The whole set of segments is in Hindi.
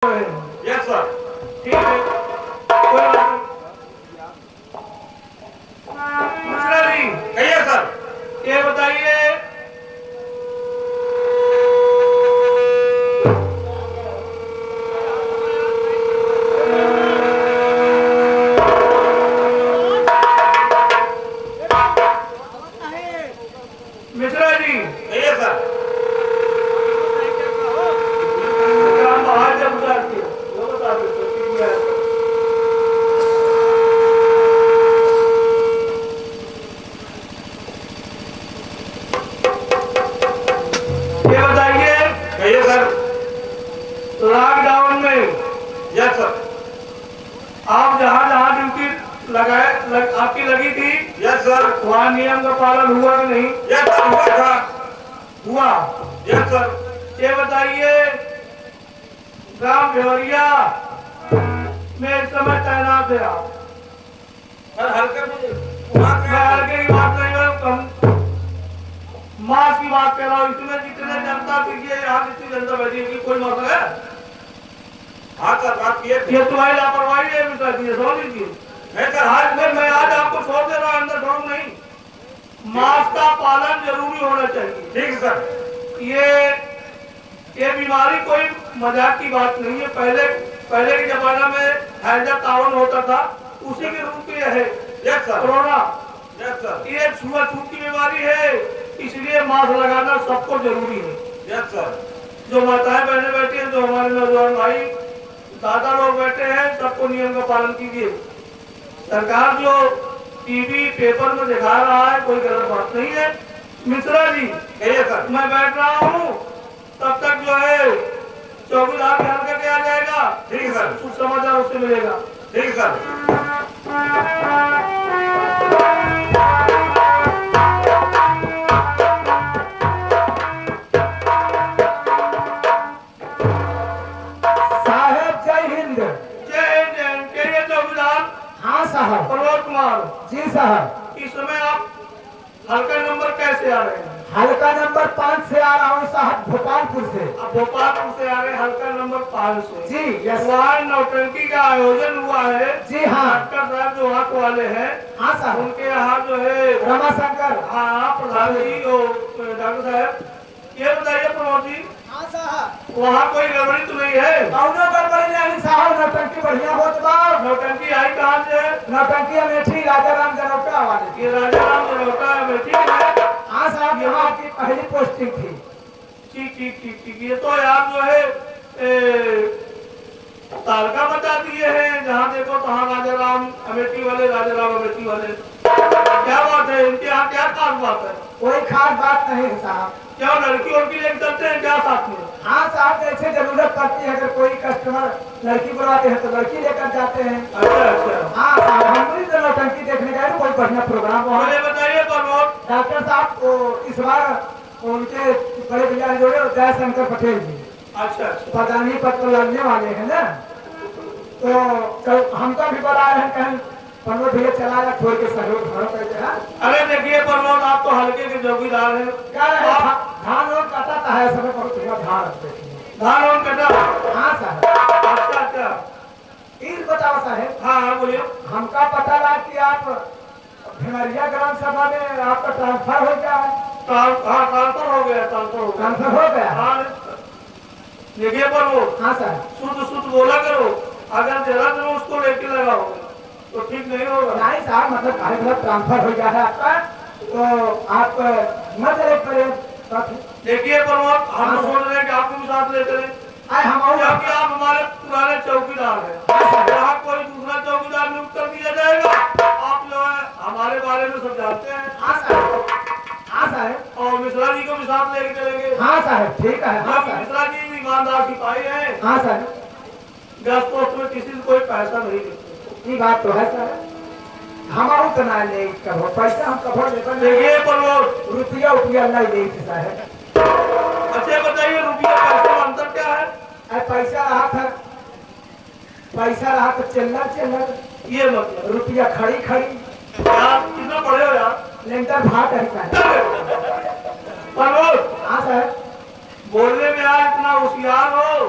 Yes sir. ठीक है, कोई बात नहीं। मिश्रा जी कहिए सर। ये बताइए, मिश्रा जी कहिए सर। काम बाहर जब गुजारती है वो बता दो तो ठीक है। ये बताइए, कहिए सर। लॉकडाउन में यस सर। आप जहाँ जहाँ ड्यूटी आपकी लगी थी यस सर। वहाँ नियम का पालन हुआ कि नहीं? यस सर हुआ था। हुआ। Yes sir. ये बताइए, ग्राम भेवरिया में इस समय तैनात है आप। सर हल्के मैं हल्के की बात नहीं हूँ, कम मास की बात कर रहा हूँ। इसमें जितने जनता थी यहाँ जितनी जनता बैठी है कोई मसला है? हाँ सर बात किए थे। ये तुम्हारी लापरवाही है मिश्रा जी, समझ लीजिए। नहीं सर आज मैं आज आपको छोड़ दे रहा हूँ, अंदर छोड़ू नहीं। मास्क का पालन जरूरी होना चाहिए। ठीक सर। ये बीमारी कोई मजाक की बात नहीं है। पहले के जमाना में हैजा तावन होता था, उसी के रूप में है yes sir. Corona. Yes sir. ये छुआछूत की बीमारी है, इसलिए मास्क लगाना सबको जरूरी है। Yes sir. जो माताएं बहनें बैठी हैं, जो हमारे नौजवान भाई दादा लोग बैठे हैं, सबको नियम का पालन कीजिए। सरकार जो टीवी पेपर में दिखा रहा है कोई गलत बात नहीं है। मिश्रा जी कहिए सर। मैं बैठ रहा हूँ, तब तक जो है चौकीदार ध्यान करके आ जाएगा। ठीक है सर। कुछ समाचार उससे मिलेगा। ठीक सर। साहब जय हिंद। जय जय कहिए चौकीदार। हाँ साहब। प्रमोद कुमार, जी साहब। इस समय आप हल्का नंबर कैसे आ रहे हैं? हल्का नंबर 5 से आ रहा हूँ साहब, भोपालपुर से। अब भोपालपुर से आ रहे हैं हल्का नंबर 5 से। जी यस। वहाँ नौटंकी का आयोजन हुआ है। जी हाँ। डॉक्टर साहब जो हाथ वाले हैं, हाँ साहब। उनके यहाँ जो है रमाशंकर। हाँ प्रधान जी और डॉक्टर साहब, ये बताइए प्रमोद जी, हाँ साहब। वहाँ कोई गड़बड़ी तो नहीं है? कौनो गड़बड़ी नहीं साहब, नौटंकी बढ़िया होत बा। नौटंकी आई कहाँ से? नौटंकी अमेठी राजा राम जनौटा वाले। ये राजा राम जनौटा अमेठी है। हाँ साहब, यहाँ आपकी पहली पोस्टिंग थी। ठीक ठीक ठीक ठीक। ये तो आप जो है तालका बता दिए हैं, जहाँ देखो तहाँ राजा राम अमेठी वाले, राजा राम अमेठी वाले। क्या बात है, इनके यहाँ क्या खास बात है? कोई खास बात नहीं है साहब। क्या लड़की उड़की लेकर चलते हैं क्या साथ में? हाँ साहब, जैसे जरूरत पड़ती है, अगर कोई कस्टमर लड़की बुलाते हैं तो लड़की लेकर जाते हैं। अच्छा अच्छा। हाँ साहब, हम भी तो नौटंकी देखने गए, कोई बढ़िया प्रोग्राम वहाँ। मुझे बताइए प्रमोद, डॉक्टर साहब को इस बार उनके बड़े भैया जोड़े जयशंकर पटेल जी अच्छा अच्छा। प्रधानी पद पर लड़ने वाले हैं ना, तो हमको भी बुलाए हैं, कहीं प्रमोद भैया चलाया छोड़ के सहयोग भरो करके। हाँ अरे देखिए प्रमोद, आप तो हल्के के चौकीदार हैं। क्या है, धान और कटाता है समय, बहुत थोड़ा ध्यान रखते। धान और कटा? हाँ साहब। अच्छा अच्छा। इस बताओ साहब, हाँ हाँ बोलिए। हमका पता लगा कि आप भिमरिया ग्राम सभा में आपका ट्रांसफर हो गया है। हाँ ट्रांसफर हो गया, ट्रांसफर हो गया। ट्रांसफर हो गया। हाँ देखिए प्रमोद, हाँ सर। शुद्ध शुद्ध बोला करो, अगर जरा जरा उसको लेके लगाओगे तो ठीक नहीं होगा। नहीं साहब, मतलब मतलब ट्रांसफर हो गया है आपका, तो आप न चले पड़े। देखिए प्रमोद, हम तो सोच रहे हैं कि आपको भी साथ ले चले, हम क्योंकि आप हमारे पुराने चौकीदार हैं। यहाँ कोई दूसरा चौकीदार नियुक्त कर दिया जाएगा, आप जो है हमारे बारे में सब जानते हैं। हाँ साहब। हाँ साहब। और मिश्रा जी को भी साथ लेके चलेंगे। हाँ साहब, ठीक है। हाँ क्योंकि साहब। मिश्रा जी भी ईमानदार सिपाही हैं। हाँ सर, गैस पोस्ट में किसी से कोई पैसा नहीं देते। ये बात तो है सर, हमारे तो ना ले कहो पैसा, हम कभो लेकर देखिए प्रमोद, रुपया उपिया नहीं ले साहब। अच्छा बताइए, रुपया पैसे में अंतर क्या है? पैसा रहा था, पैसा रहा तो चिल्लर चिल्लर, ये मतलब रुपया खड़ी खड़ी। यार कितना पढ़े हो यार? लेंटर भाट है प्रमोद, हाँ सर। बोलने में यार इतना होशियार हो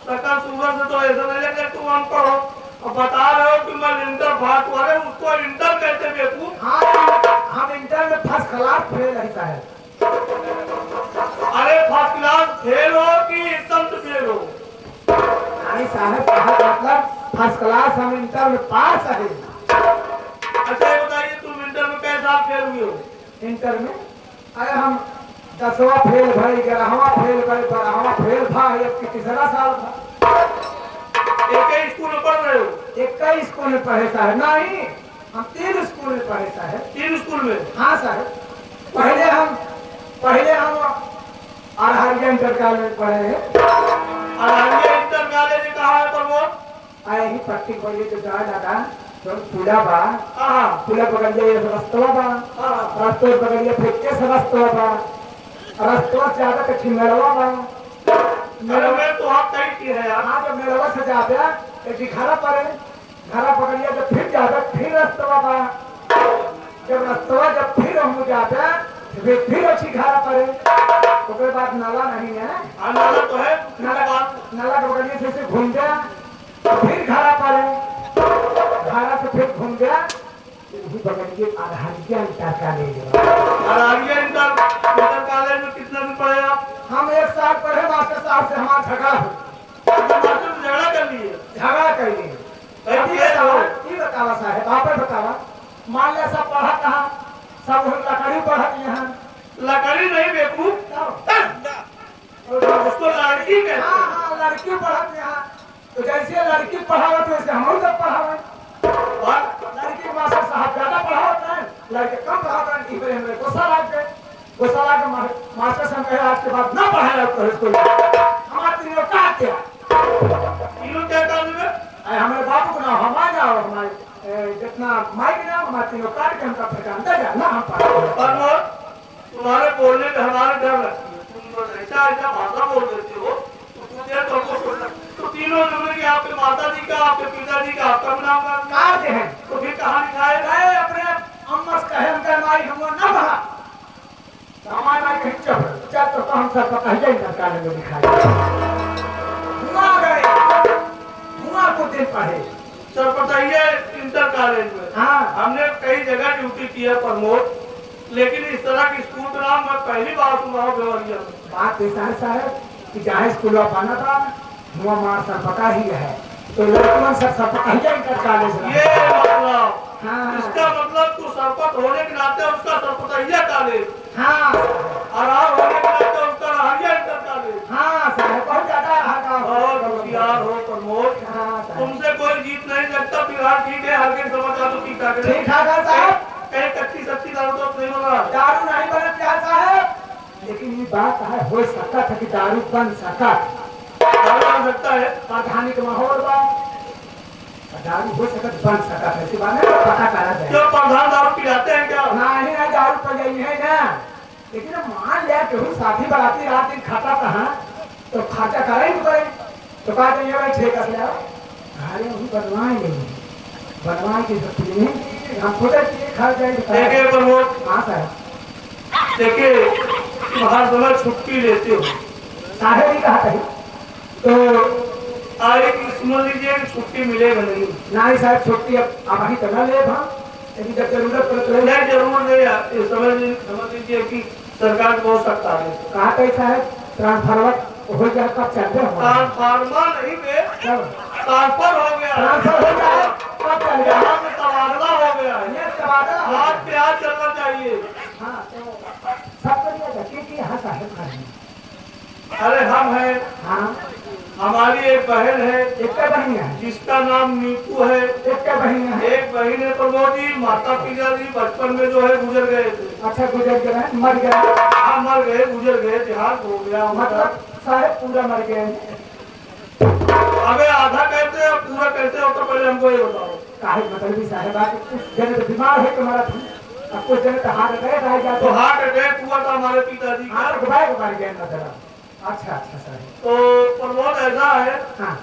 सकल सुबह से तो ऐसा नहीं लगे तुम अनपढ़ हो। अब बता रहे हो कि मैं इंटर पास हुआ है, उसको इंटर कहते बेवकूफ। हाँ, हम इंटर में फर्स्ट क्लास फेल रहता है। अरे फर्स्ट क्लास फेल हो कि एकदम से फेल हो? नहीं साहब, मतलब फर्स्ट क्लास हम इंटर में पास है। अच्छा ये बताइए तुम इंटर में कैसे साल फेल हुए हो? इंटर में अरे हम 10वां फेल भाई, 11वां फेल भाई, 12वां फेल था, अब की तीसरा साल था। एक ही स्कूल में पढ़ रहे हो? एक ही स्कूल में पढ़े साहब। नहीं, हम 3 स्कूल में पढ़े साहब। 3 स्कूल में? हाँ साहब, पहले हम आरहरिया इंटर कॉलेज में पढ़े हैं। आरहरिया इंटर कॉलेज कहाँ है प्रमोद? आए ही पट्टी पड़िए तो जा दादा तो पूरा बा। हाँ पूरा पकड़िए रस्तवा बा। हाँ रस्तवा पकड़िए फिर के से रस्तवा बा। रस्तवा से ज्यादा कच्ची मेड़वा बा। अरे मैं तो आप कहीं की है यार। हाँ, तो मेड़वा से ज्यादा कच्ची घरा पड़े, घरा पकड़िए तो फिर ज्यादा फिर रस्तवा बा। जब रस्तवा जब फिर हम जाते फिर अच्छी घरा पड़े। उसके बाद नाला नहीं है। हाँ नाला तो है। नाला के बगलिए से घूम गया, फिर घरा पड़े, घरा से फिर घूम गया, बगलिए आरहरिया इंटर कॉलेज। आरहरिया इंटर कॉलेज में कितना दिन पढ़े आप? हम 1 साल पढ़े, मास्टर साहब से हमारा झगड़ा हो। मास्टर से झगड़ा कर लिए? झगड़ा कर लिए। बतावा साहब, आप बतावा। मान लिया सब पढ़ा कहा, सब लकड़ी पढ़त यहाँ। लकड़ी नहीं बेवकूफ, उसको लड़की कहते हैं। हाँ, लड़की पढ़त यहाँ। तो जैसे लड़की पढ़ावत वैसे हम सब पढ़ावे। लड़की मास्टर साहब ज्यादा पढ़ावत है, लड़के कम पढ़ावत है। हमें गुस्सा लाग गए। गुस्सा लाग के मास्टर साहब कहे आज के बाद ना पढ़ाया तो स्कूल। हमारे तीनों का क्या कर देंगे? हमारे बाबू को ना हमारे जाओ, हमारे जितना माइक ना हमारे तीनों काट के हमका फेंका अंदर जा ना हम पढ़ा। तुम्हारे बोलने में हमारे डर लगती है। तुम ऐसा ऐसा भाषा बोल देते हो तो तीनों लोगों की आपके माता जी का, आपके पिताजी का, आपका नाम काट दे हैं। तो फिर कहाँ लिखाए? गए अपने अम्मा से कहे हमका माई हमको ना पढ़ा। हमारे माई कहीं चल तो हम सब कहिए इंटर कॉलेज में लिखाए। हुआ गए, हुआ को दिन पढ़े। सर बताइए इंटर कॉलेज में हाँ, हमने कई जगह ड्यूटी की है प्रमोद, लेकिन इस तरह की स्कूल का नाम मैं पहली बार सुना हूँ देवरिया में। बात ऐसा है साहब कि जहाँ स्कूल बना था वहाँ मार सरपटा ही है, तो लड़कियों सब सरपटा ही इंटर कॉलेज है। ये मतलब हाँ, इसका मतलब तू सरपट होने के नाते उसका सरपटैया कॉलेज, हाँ, आराम होने के नाते उसका रहरिया इंटर कॉलेज। हाँ साहब, बहुत ज्यादा और होशियार हो प्रमोद, हाँ साहब, तुमसे कोई जीत नहीं सकता। फिलहाल ठीक है, हल्के समाचार तो ठीक ठाक है। ठीक ठाक है साहब। कहीं कच्ची सच्ची दारू तो नहीं बना? दारू नहीं बना क्या साहब, लेकिन ये बात है हो सकता था कि दारू बन सका। दारू बन सकता है, राजधानी के माहौल बा, दारू हो सकत बन सका। ऐसी बात है, पता करा जाए। जो प्रधान दारू पिलाते हैं क्या? नहीं नहीं, दारू पर गई है ना, लेकिन मान लिया कि साथी बराती रात दिन खाता कहाँ, तो खर्चा करे ही करे। तो कहा ये भाई ठीक है घरे वही बनवाए नहीं, बनवाए के सब पीने हम खुद खा जाएंगे। देखिए प्रमोद, हाँ सर, देखिए तुम हर समय छुट्टी लेते हो, साहब ही कहा था तो आज समझ लीजिए कि छुट्टी मिलेगा नहीं। नहीं साहब, छुट्टी अब अभी तो न ले, लेकिन जब जरूरत पड़े तो नहीं जरूर नहीं है। समझ लीजिए कि सरकार बहुत सख्त आ रही। कहा कैसा है ट्रांसफर हो जाए कब चलते हो ट्रांसफार्मर नहीं पे ट्रांसफर हो गया, ट्रांसफर हो जाए कब चल गया, यहाँ पे तबादला हो गया है। ये तबादला हो हाथ गया। पे हाथ चलना चाहिए। हाँ, तो सब बढ़िया धक्के की यहाँ साहब खाने। अरे हम हैं, हाँ, हमारी एक बहन है एक का बहन है, जिसका नाम नीतू है। एक का बहन है। एक बहन है प्रमोद जी, माता पिता जी बचपन में जो है गुजर गए थे। अच्छा, गुजर गए, मर गए, हाँ मर गए, गुजर गए, देहांत हो गया। मतलब साहब पूरा मर गए। अबे आधा कहते हो पूरा कहते हो, तो पहले हमको ये बताओ काहे मतलब भी साहब आप कुछ जन तो बीमार है तुम्हारा था, अब कुछ जन तो हार्ट अटैक आ जाता तो हार्ट अटैक हुआ था हमारे पिताजी का। हार्ट अटैक मर गए मतलब। अच्छा अच्छा सर, तो प्रमोद ऐसा है, हाँ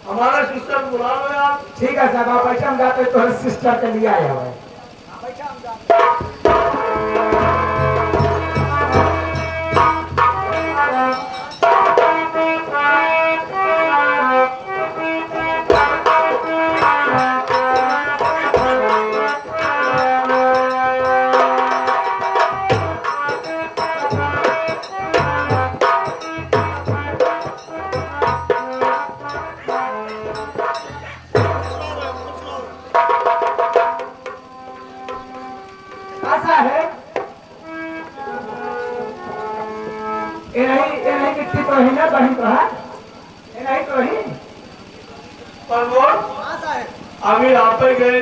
हमारे सिस्टर बुला लो आप। ठीक है साहब, आप ऐसा हम जाते तो सिस्टर के लिए आया हुआ है। बहिना बहन तो है ये नहीं तो ही प्रमोद हाँ साहब अभी आप ही गए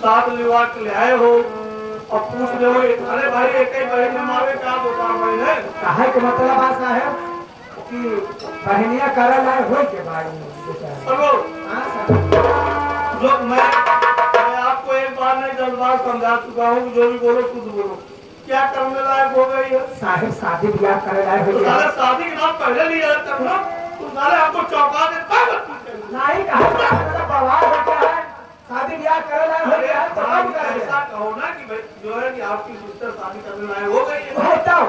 7 लिवाट ले आए हो और पूछ रहे हो अरे भाई एक ही बहन में मारे क्या 2-4 बहन है कहे के मतलब आ साहब कि बहनिया करे लाए हो के भाई प्रमोद हाँ साहब जो मैं आपको एक बार नहीं 10 बार समझा चुका हूँ जो भी बोलो शुद्ध बोलो क्या करने लायक हो गई है साहब शादी ब्याह करे लाए हो तो साले शादी के नाम पहले नहीं याद करना तुम साले हमको चौंका दे क्या बच्ची नहीं कहा बवाल हो गया है शादी ब्याह करे लाए हो गया है तो कब करेंगे? ऐसा कहो ना कि भाई जो है कि आपकी सिस्टर शादी करने लायक हो गई है होता हो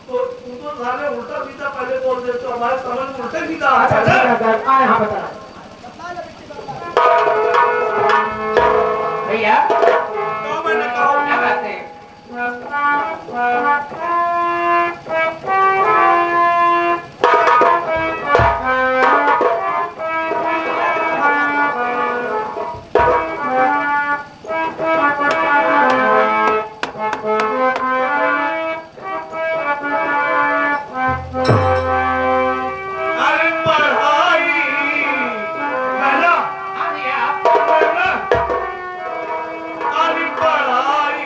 तो तुम तो साले उल्टा सीधा पहले बोल देते हो हमारे समझ में उल्टे सीधा अच्छा आता है अच्छा अच्छा आए हाँ बता भैया तो मैंने कहा क्या बात है अरे पढ़ाई पहला पहला अरे पढ़ाई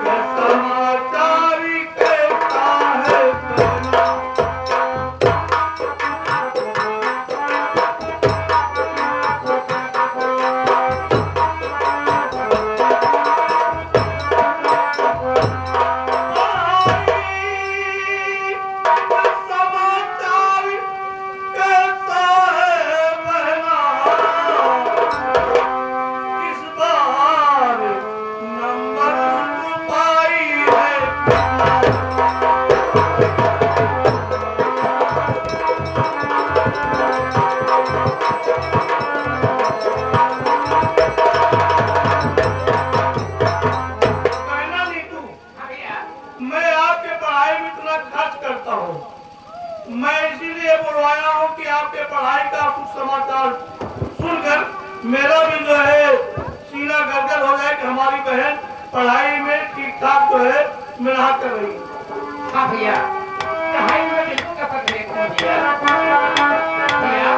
के समाचार कैसा है पहला समाचार कैसा है पहला इस बार नंबर पाई है कहना नीतू मैं आपके पढ़ाई में इतना खर्च करता हूँ मैं इसीलिए बुलवाया हूँ कि आपके पढ़ाई का कुछ समाचार सुनकर मेरा भी जो है सीना गदगद हो जाए कि हमारी बहन पढ़ाई में ठीक ठाक जो है मेहनत कर रही है हाँ भैया पढ़ाई में बिल्कुल का पकड़े को भैया भैया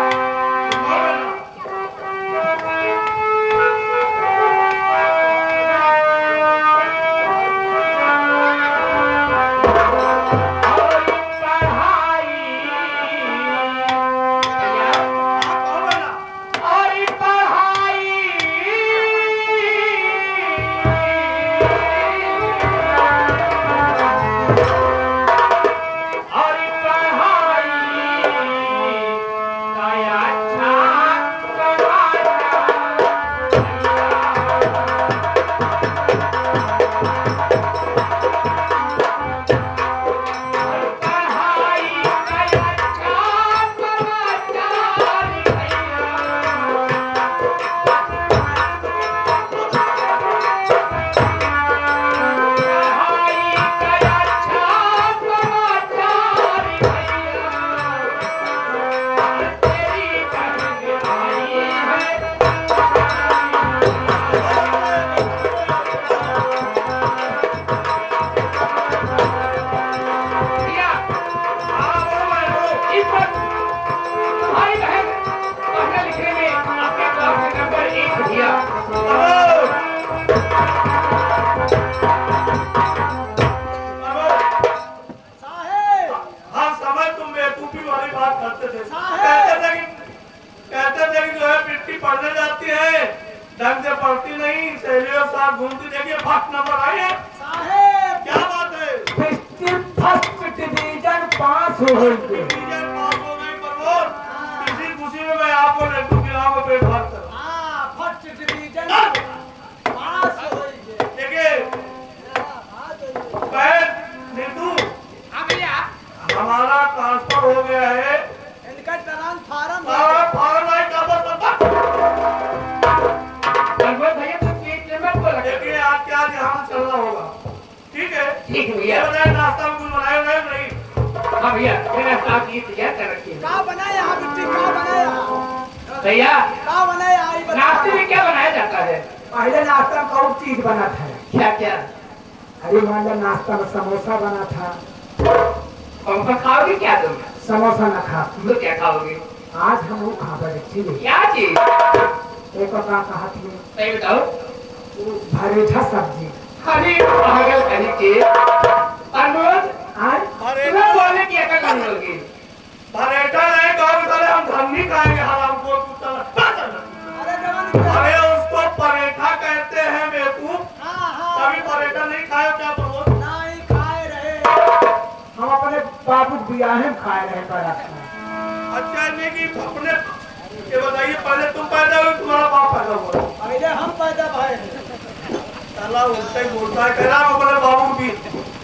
हाँ समय तुम बेवकूफी वाली बात करते थे कहते थे कि जो है मिट्टी पढ़ने जाती है ढंग से पढ़ती नहीं सहेलियों के साथ घूमती देखिए फर्स्ट नंबर आई है क्या बात है फर्स्ट डिवीजन पास हो गई डिवीजन पास हो गई प्रमोद इसी खुशी में मैं आपको लड्डू खिलाऊंगा पेट भर कर देखिए बहन नीतू हमारा ट्रांसफर हो गया है फॉर्म आई का देखिए आज के आज यहाँ चलना होगा ठीक है ठीक है भैया। नाश्ता में कुछ बनाए हुए नहीं हाँ भैया मेरा साथ ये तैयार कर रखिए भैया नाश्ते में क्या बनाया जाता है पहले नाश्ता में बहुत चीज बना था क्या क्या अरे मान लो नाश्ता में समोसा बना था समोसा खाओगे क्या तुम? समोसा न खा। तुम क्या खाओगे? आज हम वो खा बच्ची क्या चीज? एक और कहा थी सही बताओ। भरेठा सब्जी। अरे पागल कहीं के अनमोल आज तुम्हें बोलने की अकल नहीं होगी। परेठा नहीं कहोगे साले हम धन्नी खाएंगे हराम को अरे उसको परेठा कहते हैं बेवकूफ। कभी परेठा नहीं खाए क्या प्रमोद? नहीं खाए रहे हम अपने बाबू बियाहे में खाए रहे पराठा। अच्छा नहीं कि अपने ये बताइए पहले तुम पैदा हुए तुम्हारा बाप पैदा हुआ? पहले हम पैदा भए साला उल्टा ही बोलता है कह रहा हूं अपने बाबू की।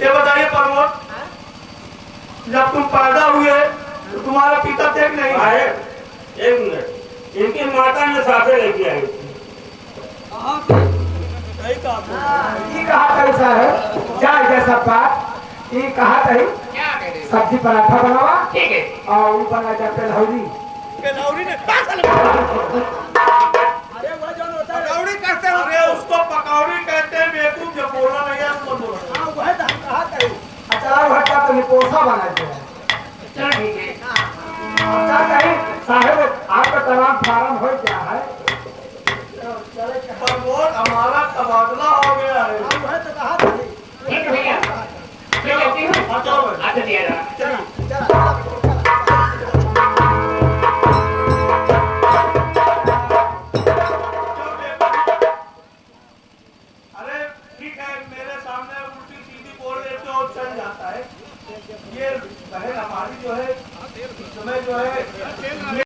ये बताइए प्रमोद जब तुम पैदा हुए तो तुम्हारा पिता थे कि नहीं? आए एक मिनट, इनकी माता ने साथे लेके आई थी। सही कहा ये कहा कैसा है जाए जैसा बात ये कहा था क्या कह रहे हो? सब्जी पराठा बनावा ठीक है। और ऊपर आ जाते लहौरी। लौड़ी ने क्या साले अरे वो जो होता है पकौड़ी कहते हैं। अरे उसको पकौड़ी कहते हैं बेवकूफ। जब बोलना नहीं है तो मत बोलो। हां वह तो हम कहा था अचार भट्टा तो निपोसा बना दिया। चलो ठीक है। अच्छा कहीं साहब आपका तमाम फार्म हो गया है। प्रमोद हमारा तबादला हो गया है। हम वह तो कहा था ठीक है भैया मैं कहती हूँ हाँ, चलो भाई। आते दिया जा। अरे ठीक है मेरे सामने उल्टी सीधी बोल देते हो चल जाता है। ये बहन हमारी जो है इस समय जो है